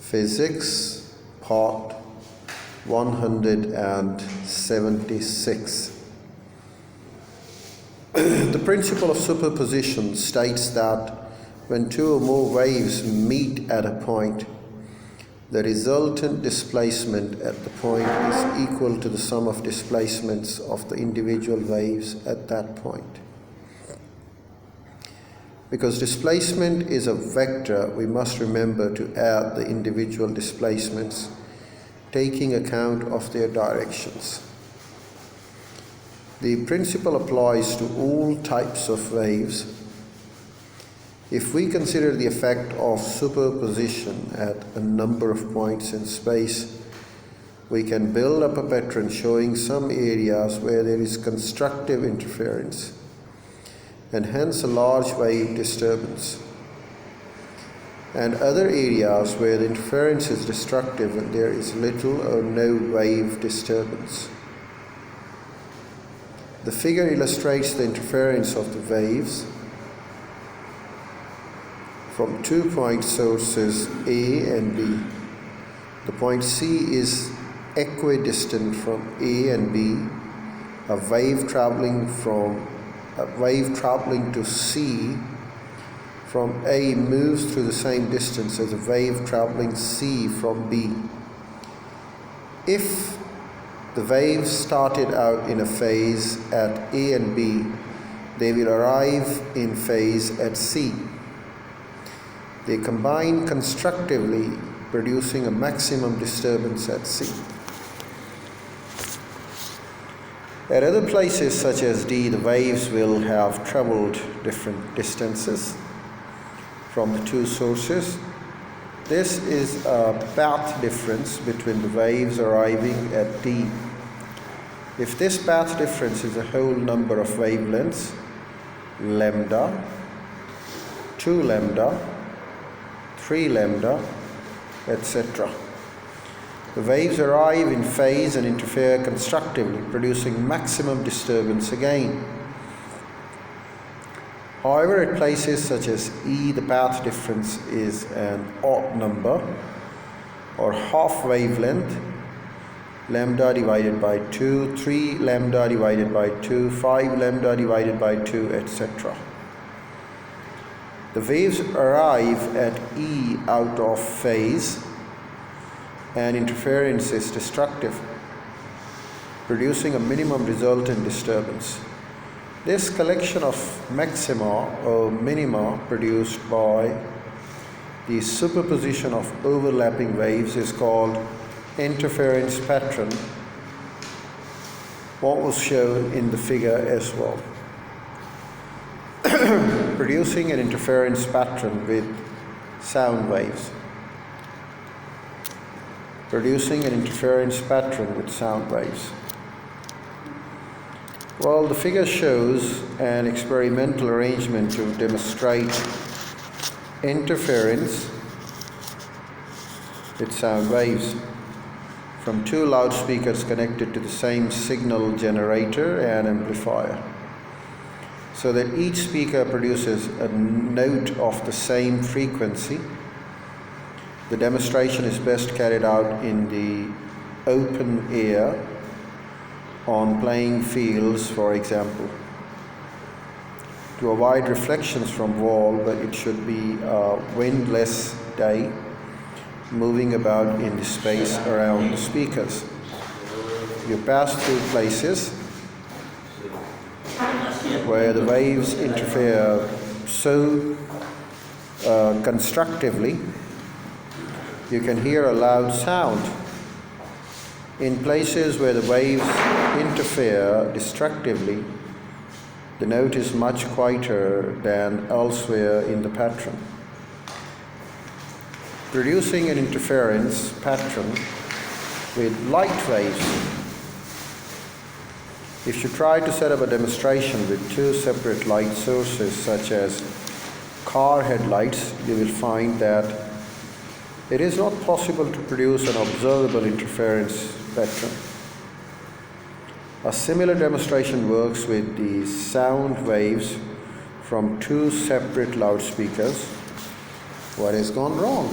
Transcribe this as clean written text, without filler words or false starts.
Physics, Part 176. The principle of superposition states that when two or more waves meet at a point, the resultant displacement at the point is equal to the sum of displacements of the individual waves at that point. Because displacement is a vector, we must remember to add the individual displacements, taking account of their directions. The principle applies to all types of waves. If we consider the effect of superposition at a number of points in space, we can build up a pattern showing some areas where there is constructive interference, and hence a large wave disturbance, and other areas where the interference is destructive and there is little or no wave disturbance. The figure illustrates the interference of the waves from 2 point sources A and B. The point C is equidistant from A and B. A wave traveling to C from A moves through the same distance as a wave traveling C from B. If the waves started out in a phase at A and B, they will arrive in phase at C. They combine constructively, producing a maximum disturbance at C. At other places such as D, the waves will have traveled different distances from the two sources. This is a path difference between the waves arriving at D. If this path difference is a whole number of wavelengths, lambda, 2 lambda, 3 lambda, etc., the waves arrive in phase and interfere constructively, producing maximum disturbance again. However, at places such as E, the path difference is an odd number, or half wavelength, lambda divided by 2, 3 lambda divided by 2, 5 lambda divided by 2, etc. The waves arrive at E out of phase, and interference is destructive, producing a minimum resultant disturbance. This collection of maxima or minima produced by the superposition of overlapping waves is called interference pattern, what was shown in the figure as well. Producing an interference pattern with sound waves. Producing an interference pattern with sound waves. Well, the figure shows an experimental arrangement to demonstrate interference with sound waves from two loudspeakers connected to the same signal generator and amplifier, so that each speaker produces a note of the same frequency. The demonstration is best carried out in the open air, on playing fields, for example, to avoid reflections from wall, but it should be a windless day, moving about in the space around the speakers. You pass through places where the waves interfere so constructively, you can hear a loud sound. In places where the waves interfere destructively, the note is much quieter than elsewhere in the pattern. Producing an interference pattern with light waves. If you try to set up a demonstration with two separate light sources, such as car headlights, you will find that it is not possible to produce an observable interference pattern. A similar demonstration works with the sound waves from two separate loudspeakers. What has gone wrong?